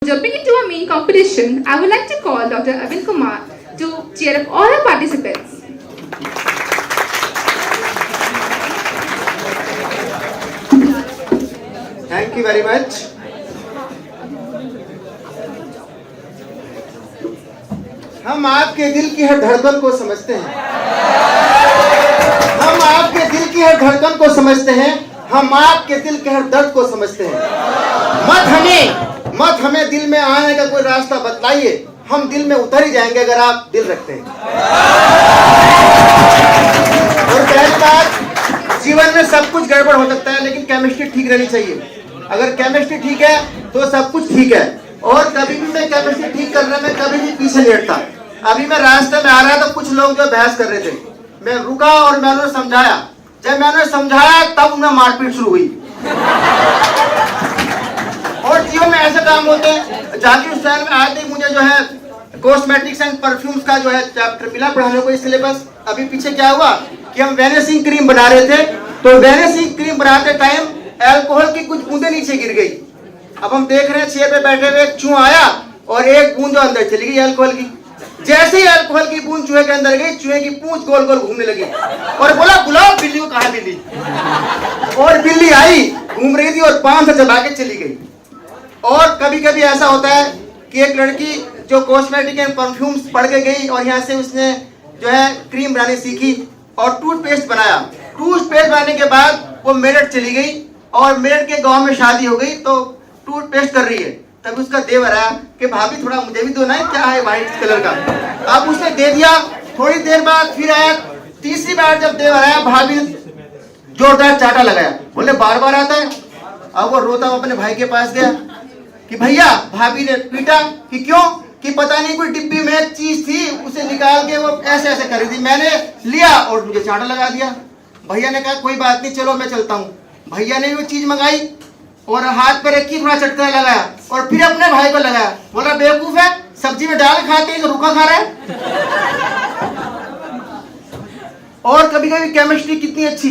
Jumping into our main competition, I would like to call Dr. Arvind Kumar to cheer up all our participants. Thank you very much. हम आपके दिल की हर धड़कन को समझते हैं। हम आपके दिल की हर धड़कन को समझते हैं। हम आपके दिल के हर दर्द को समझते हैं। मत हमें दिल में आने का कोई रास्ता बतलाइए। हम दिल में उतर ही जाएंगे अगर आप दिल रखते हैं। और पहली बात, जीवन में सब कुछ गड़बड़ हो सकता है, लेकिन केमिस्ट्री ठीक रहनी चाहिए। अगर केमिस्ट्री ठीक है तो सब कुछ ठीक है। और कभी भी मैं केमिस्ट्री ठीक करने में कभी भी पीछे नहीं हटता। अभी मैं रास्ते में आ रहा था, कुछ लोग जो बहस कर रहे थे, मैं रुका और मैंने समझाया। जब मैंने समझाया तब उन्हें मारपीट शुरू हुई। और जीवन में ऐसे काम होते हैं। जाकिर हुसैन में आए थे, मुझे जो है कॉस्मेटिक्स एंड परफ्यूम्स का जो है चैप्टर मिला पढ़ाने को, सिलेबस। अभी पीछे क्या हुआ कि हम वैनिशिंग क्रीम बना रहे थे, तो वैनिशिंग क्रीम बनाते टाइम अल्कोहल की कुछ बूंदें नीचे गिर गई। अब हम देख रहे हैं चेयर पे बैठे हुए, एक चूहा आया और एक बूंद जो अंदर चली गई अल्कोहल की। जैसे ही अल्कोहल की बूंद चूहे के अंदर गई, चूहे की पूंछ गोल गोल घूमने लगी और बोला बुलाओ बिल्ली को। कहा बिल्ली? और बिल्ली आई, घूम रही थी और पांव से चबा के चली गई। और कभी कभी ऐसा होता है कि एक लड़की जो कॉस्मेटिक एंड परफ्यूम्स पढ़ के गई और यहाँ से उसने जो है क्रीम बनानी सीखी और टूथपेस्ट बनाया। टूथपेस्ट बनाने के बाद वो मेरठ चली गई और मेरठ के गांव में शादी हो गई, तो टूथपेस्ट कर रही है। तब उसका देवर आया कि भाभी थोड़ा मुझे भी दो ना, क्या है व्हाइट कलर का। अब उसने दे दिया। थोड़ी देर बाद फिर आया, तीसरी बार जब देवर आया, भाभी जोरदार चाटा लगाया। बोले बार बार आता है। अब वो रोता हुआ अपने भाई के पास गया कि भैया भाभी ने पीटा। कि क्यों? कि पता नहीं कोई डिब्बी में एक चीज थी, उसे निकाल के वो ऐसे ऐसे कर रही थी, मैंने लिया और मुझे चाटा लगा दिया। भैया ने कहा कोई बात नहीं, चलो मैं चलता हूँ। भैया ने वो चीज मंगाई और हाथ पे रखी, थोड़ा चटका लगाया और फिर अपने भाई को लगाया। बोला बेवकूफ है, सब्जी में डाल खाते हैं तो रुखा खा रहा है। और कभी कभी केमिस्ट्री कितनी अच्छी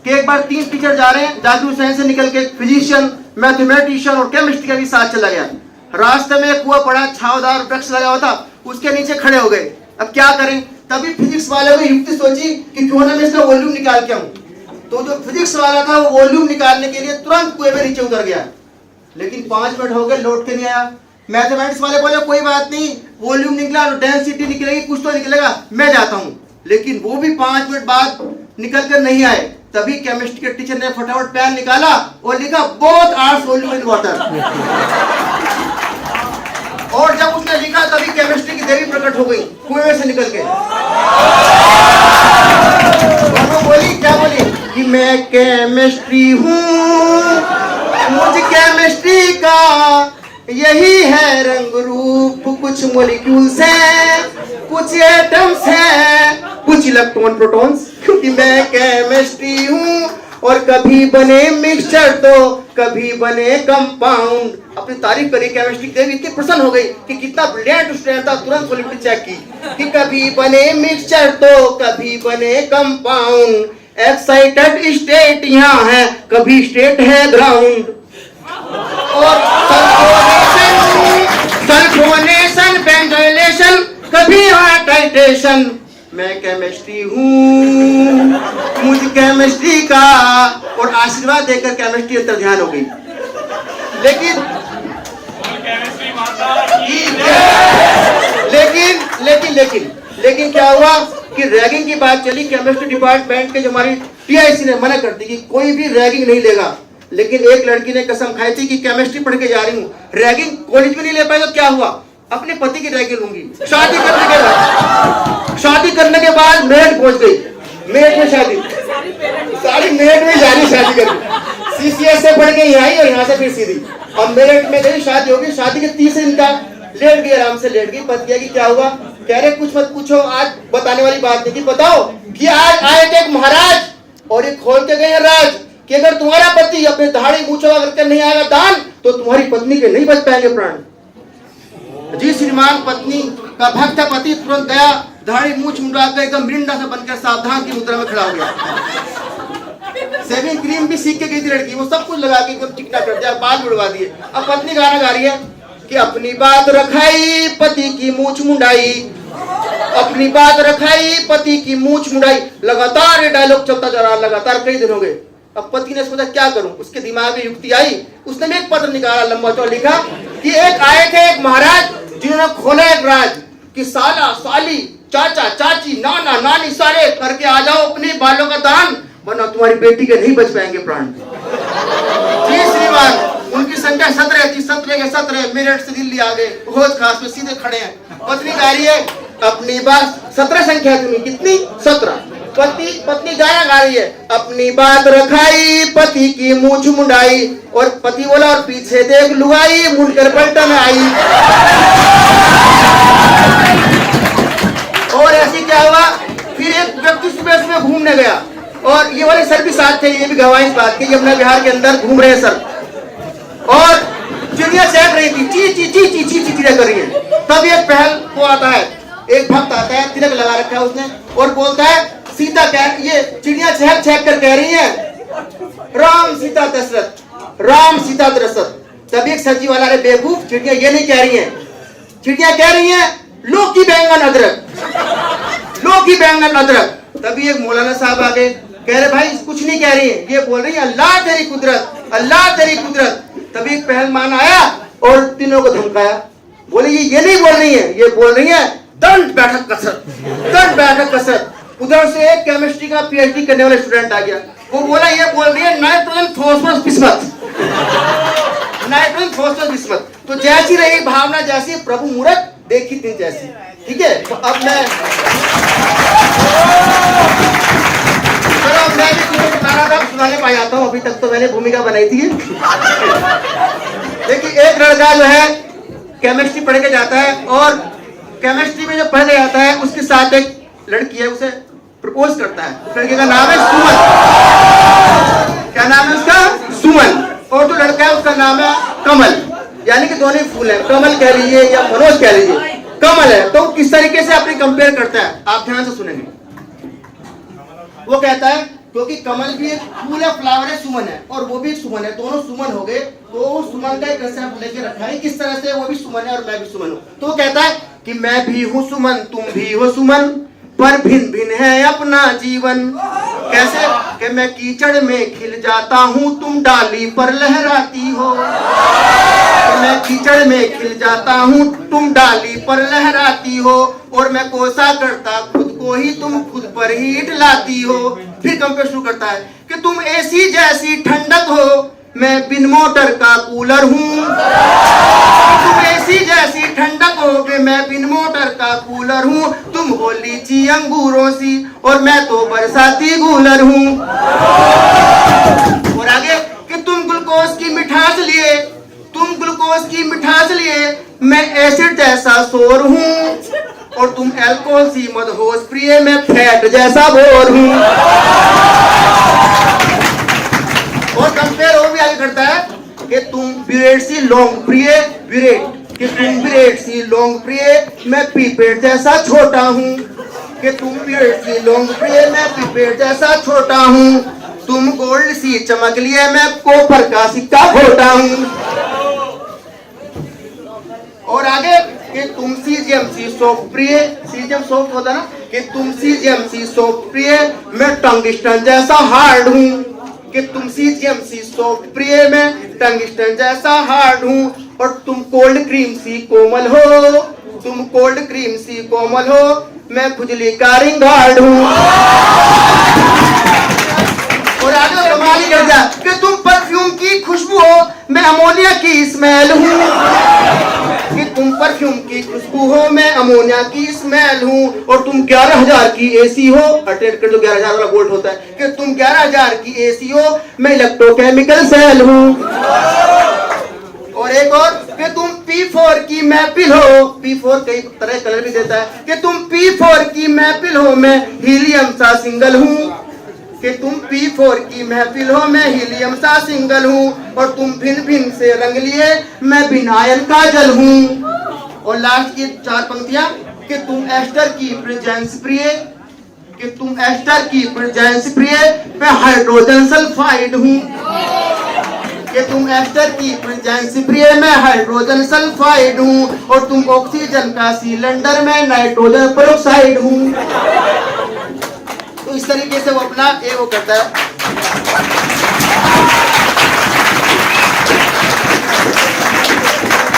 कि एक बार 3 टीचर जा रहे हैं, जाकिर हुसैन से निकल के फिजिशियन, मैथमेटिशियन और केमिस्ट्री का भी साथ चला गया। रास्ते में कुआं पड़ा, छावदार वृक्ष लगा हुआ था, उसके नीचे खड़े हो गए। अब क्या करें? तभी फिजिक्स वाले ने युक्ति सोची कि क्यों ना मैं इसका वॉल्यूम निकाल के आऊं। तो जो फिजिक्स वाला था वो वॉल्यूम निकालने के लिए तुरंत कुएं में नीचे उतर गया, लेकिन 5 मिनट हो गए, लौट के नहीं आया। मैथमेटिक्स वाले बोले कोई बात नहीं, वॉल्यूम निकला, डेंसिटी निकलेगी, कुछ तो निकलेगा, मैं जाता हूँ। लेकिन वो भी 5 मिनट बाद निकल कर नहीं आए। तभी केमिस्ट्री के टीचर ने फटाफट पेन निकाला और लिखा both are soluble in water. और जब उसने लिखा तभी केमिस्ट्री की देवी प्रकट हो गई कुएं से निकल के। वो बोली, क्या बोली कि मैं केमिस्ट्री हूँ, मुझ केमिस्ट्री का यही है रंग रूप। कुछ मॉलिक्यूल्स हैं, कुछ एटम्स हैं, कुछ इलेक्ट्रॉन प्रोटॉन्स, क्योंकि मैं केमिस्ट्री हूँ। और कभी बने मिक्सचर तो कभी बने कंपाउंड। अपनी तारीफ करी केमिस्ट्री देवी, इतनी प्रसन्न हो गई कि कितना ब्रिलियंट स्टूडेंट था, तुरंत सोलिबिलिटी चेक की कि कभी बने मिक्सचर तो कभी बने कंपाउंड। एक्साइटेड स्टेट यहाँ है, कभी स्टेट है ग्राउंड। और सल्फोनेशन, पेंटाइलेशन, कभी टाइट्रेशन। मैं केमिस्ट्री हूँ, मुझ केमिस्ट्री का। और आशीर्वाद देकर केमिस्ट्री अंतर ध्यान हो गई। लेकिन क्या हुआ कि रैगिंग की बात चली। केमिस्ट्री डिपार्टमेंट के जो हमारी टीआईसी ने मना कर दी कि कोई भी रैगिंग नहीं लेगा। लेकिन एक लड़की ने कसम खाई थी कि केमिस्ट्री पढ़ के जा रही हूँ, रैगिंग कॉलेज में नहीं ले पाई तो क्या हुआ, अपने पति की रैगिंग लूंगी। शादी करने के बाद मेरठ पहुंच गई। मेरठ में शादी, सारी मेरठ में जानी शादी करनी। सीसीएस से पढ़ के यहाँ आई और यहाँ से फिर सीधी। अब मेरठ में गई, शादी होगी। शादी के 30 दिन का लेट गई, आराम से लेट गई। पति की क्या हुआ, कह रहे कुछ मत पूछो, आज बताने वाली बात नहीं थी। बताओ कि आज आए थे एक महाराज और ये खोल के गए राज कि अगर तुम्हारा पति अपने दाढ़ी मूंछ करके नहीं आएगा दान, तो तुम्हारी पत्नी के नहीं बच पाएंगे प्राण। जी श्रीमान पत्नी का भक्त पति तुरंत गया, दाढ़ी मूंछ मुंडा कर एकदम मिरिंडा से बनकर सावधान की मुद्रा में खड़ा हो गया। सेविंग क्रीम भी सीख के गई थी लड़की, वो सब कुछ लगा के एकदम चिकना कर दिया, बाल उड़वा दिए। अब पत्नी गाना गा रही है कि अपनी बात रखाई पति की मूछ मुंडाई, अपनी बात रखाई पति की मूछ मुंडाई। लगातार ये डायलॉग चलता जा रहा, लगातार कई दिन हो गए। अब पति ने सोचा क्या करूं, उसके दिमाग में युक्ति आई, उसने भी एक पत्र निकाला, लंबा चौड़ा लिखा कि एक आए थे एक महाराज जिन्होंने खोला एक राज कि साला साली चाचा चाची नाना नानी सारे करके आ जाओ अपने बालों का दान, वरना तुम्हारी बेटी के नहीं बच पाएंगे प्राण। जी श्रीमान, उनकी संख्या 17 थी, 17 के 17 मेरठ से दिल्ली आ गए, बहुत खास में सीधे खड़े हैं। पत्नी गा रही है अपनी बात, 17 संख्या थी कितनी 17। पत्नी गाना गा रही है, अपनी बात रखाई पति की मूछ मुंडाई, और पति बोला और पीछे देख लुगाई मुड़कर पलटन आई। और ऐसी क्या हुआ, फिर एक व्यक्ति सुबह सुबह घूमने गया, और ये वाले सर भी साथ थे, ये भी गवाही इस बात की, यमुना बिहार के अंदर घूम रहे हैं सर, और चिड़िया चहक रही थी, ची ची ची ची ची ची कर रही है। तब एक पहल को आता है, एक भक्त आता है, तिलक लगा रखा है उसने, और बोलता है सीता कह, ये चिड़िया चहक चहक कर कह रही है राम सीता दशरथ, राम सीता दशरथ। तब एक सब्जी वाला, अरे बेवकूफ, चिड़िया ये नहीं कह रही है, चिड़िया कह रही है लौकी बैंगन अदरक, लौकी बैंगन अदरक। तभी एक मौलाना साहब आ गए, कह रहे भाई कुछ नहीं कह रही है, ये बोल रही है अल्लाह तेरी कुदरत, अल्लाह तेरी कुदरत। तभी एक पहलवान आया और तीनों को धमकाया, बोले ये नहीं बोल रही है, ये बोल रही है दंड बैठक कसरत, दंड बैठक कसरत। उधर से एक केमिस्ट्री का पीएचडी करने वाला स्टूडेंट आ गया, वो बोला ये बोल रही है nitrogen phosphorus bismuth, nitrogen phosphorus bismuth. तो जैसी रही भावना, जैसी प्रभु मूर्त देखी थी जैसी। ठीक है, तो अब मैं भी कुछ गाना था सुनाने पा जाता हूँ, अभी तक तो मैंने भूमिका बनाई थी। लेकिन एक लड़का जो है केमिस्ट्री पढ़ के जाता है, और केमिस्ट्री में जो पढ़ के जाता है उसके साथ एक लड़की है, उसे प्रपोज करता है। लड़के का नाम है सुमन, क्या नाम है उसका, सुमन, और जो लड़का है उसका नाम है कमल, यानी कि दोनों फूल है, कमल कह लीजिए या मनोज कह लीजिए, कमल है। तो किस तरीके से अपने कंपेयर करता है आप ध्यान से सुनेंगे। वो कहता है क्योंकि कमल भी एक फूल है, फ्लावर है, सुमन है, और वो भी एक सुमन है, दोनों सुमन हो गए, तो सुमन का एक कंसेप्ट लेके रखा है किस तरह से वो भी सुमन है और मैं भी सुमन हूँ। तो वो कहता है कि मैं भी हूँ सुमन तुम भी हो सुमन, पर भिन्न भिन्न है अपना जीवन। कैसे कि मैं कीचड़ में खिल जाता हूँ तुम डाली पर लहराती हो, तो मैं कीचड़ में खिल जाता हूँ तुम डाली पर लहराती हो, और मैं कोसा करता खुद को ही तुम खुद पर ही इटलाती हो। फिर कंपेयर शुरू करता है कि तुम एसी जैसी ठंडक हो, मैं बिन मोटर का कूलर हूँ, तुम एसी जैसी ठंडक हो कि मैं बिन मोटर का कूलर हूँ, तुम हो लीची अंगूरों सी और मैं तो बरसाती गूलर हूँ। और आगे कि तुम ग्लूकोज की मिठास लिए, तुम ग्लूकोज की मिठास लिए मैं एसिड जैसा शोर हूँ, और तुम अल्कोहल सी मदहोश प्रिय मैं फैट जैसा बोर हूँ। और कंपेयर वो भी आगे करता है कि तुम बिरेट सी लॉन्ग प्रिय, बिरेट कि तुम बिरेट सी लॉन्ग प्रिय मैं पीपेट जैसा छोटा हूँ, कि तुम बिरेट सी लॉन्ग प्रिय मैं पीपेट जैसा छोटा हूँ, तुम गोल्ड सी चमक लिए मैं कॉपर का सिक्का खोटा हूँ। और आगे कि तुम सीजीएमसी सॉफ्ट प्रिय, सीजीएम सॉफ्ट होता ना, कि तुम सीजीएमसी सॉफ्ट प्रिय मैं टंगस्टन जैसा हार्ड हूँ, कि तुम सीजीएमसी सॉफ्ट प्रिय मैं टंगस्टन जैसा हार्ड हूँ, और तुम कोल्ड क्रीम सी कोमल हो, तुम कोल्ड क्रीम सी कोमल हो मैं खुजली का रिंग गार्ड हूँ। और आगे कमाल ही कर दिया कि तुम परफ्यूम की खुशबू हो मैं अमोनिया की स्मेल हूँ, कि तुम परफ्यूम की खुशबू हो मैं अमोनिया की स्मेल हूँ, और तुम 11,000 की एसी हो, अटेंड कर जो 11,000 वाला वोल्ट होता है, कि तुम 11,000 की एसी हो मैं इलेक्ट्रोकेमिकल सेल हूँ। और एक और कि तुम P4 की महफिल हो, P4 कई तरह कलर भी देता है, कि तुम P4 की महफिल हो मैं हीलियम सा सिंगल हूँ, कि तुम P4 की महफिल हो मैं हीलियम सा सिंगल हूँ, और तुम भिन्न भिन्न से रंग लिए मैं बिनायन का जल हूँ। और लास्ट की 4 पंक्तियां कि तुम एस्टर की प्रेजेंस प्रिय, कि तुम एस्टर की प्रेजेंस प्रिय मैं हाइड्रोजन सल्फाइड हूँ, कि तुम एस्टर की प्रेजेंस प्रिय मैं हाइड्रोजन सल्फाइड हूँ और तुम ऑक्सीजन का सिलेंडर में नाइट्रोजन पेरोक्साइड हूँ। तो इस तरीके से वो अपना ये वो करता है।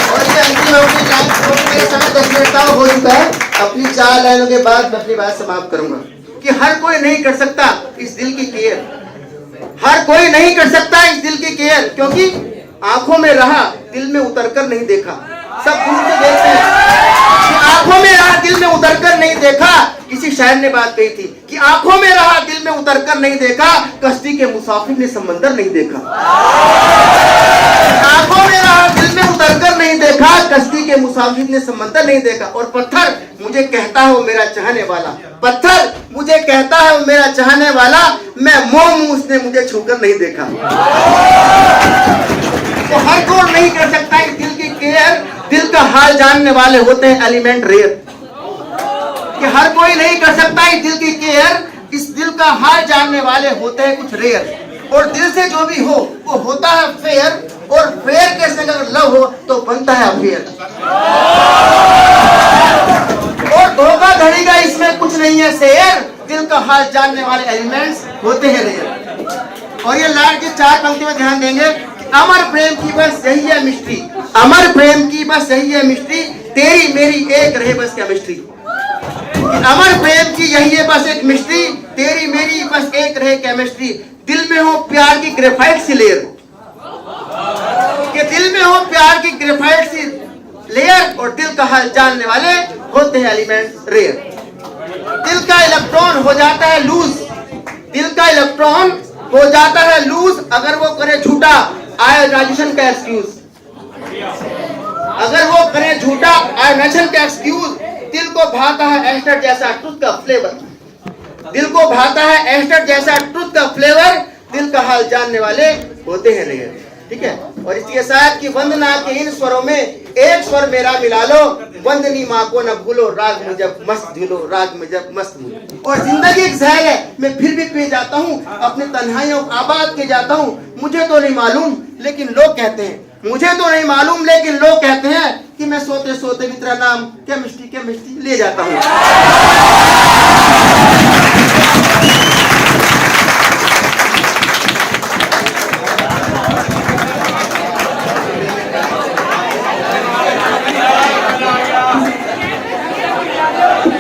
और ये अंतिम समय 10 मिनट का हो चुका है। अपनी 4 लाइनों के बाद मैं अपनी बात समाप्त करूंगा कि हर कोई नहीं कर सकता इस दिल की केयर, हर कोई नहीं कर सकता इस दिल की केयर, क्योंकि आंखों में रहा दिल में उतरकर नहीं देखा। सब दूर से देखते हैं कि आंखों में रहा दिल में उतरकर नहीं देखा। किसी शायर ने बात कही थी कि आंखों में रहा दिल में उतरकर नहीं देखा, कश्ती के मुसाफिर ने समंदर नहीं देखा। आंखों में रहा दिल में उतरकर नहीं देखा, कश्ती के मुसाफिर ने समंदर नहीं देखा। और पत्थर मुझे कहता है वो मेरा चाहने वाला, पत्थर मुझे कहता है वो मेरा चाहने वाला, मैं मोम उसने मुझे छूकर नहीं देखा। तो हर कोई नहीं कर सकता इस दिल की केयर। दिल का हाल जानने वाले होते हैं एलिमेंट रेयर, कि हर कोई नहीं कर सकता इस दिल की केयर। इस दिल का हाल जानने वाले होते हैं कुछ रेयर। और दिल से जो भी हो वो होता है फेयर, और फेयर के संग अगर लव हो तो बनता है अफेयर। और धोखाधड़ी का इसमें कुछ नहीं है शेयर, दिल का हाल जानने वाले एलिमेंट्स होते हैं रेयर। और ये लाइन की 4 पंक्ति में ध्यान देंगे, अमर प्रेम की बस यही है मिस्ट्री, अमर प्रेम की बस यही है मिस्ट्री, तेरी मेरी एक रहे बस केमिस्ट्री। अमर प्रेम की यही है बस एक मिस्ट्री, तेरी मेरी बस एक रहे केमिस्ट्री। दिल में हो प्यार की ग्रेफाइट सी लेयर, कि दिल में हो प्यार की ग्रेफाइट सी लेयर, और दिल का हाल जानने वाले होते हैं एलिमेंट रेयर। दिल का इलेक्ट्रॉन हो जाता है लूज, दिल का इलेक्ट्रॉन हो जाता है लूज अगर वो करे झूठा आयोनाइजेशन का एक्सक्यूज, अगर वो करे झूठा आयोनाइजेशन का एक्सक्यूज। दिल को भाता है एस्टर जैसा ट्रुथ का फ्लेवर, दिल को भाता है एस्टर जैसा ट्रुथ का फ्लेवर, दिल का हाल जानने वाले होते हैं रेयर। ठीक है। और इसके साथ की वंदना के इन स्वरों में एक स्वर मेरा मिला लो, वंदनी माँ को न भूलो, राग में जब मस्त झूलो, राग में जब मस्त भूलो। और जिंदगी एक जहर है, मैं फिर भी पी जाता हूँ, अपने तन्हाइयों आबाद के जाता हूँ। मुझे तो नहीं मालूम लेकिन लोग कहते हैं, मुझे तो नहीं मालूम लेकिन लोग कहते हैं कि मैं सोते सोते भी तेरा नाम केमिस्ट्री केमिस्ट्री ले जाता हूँ।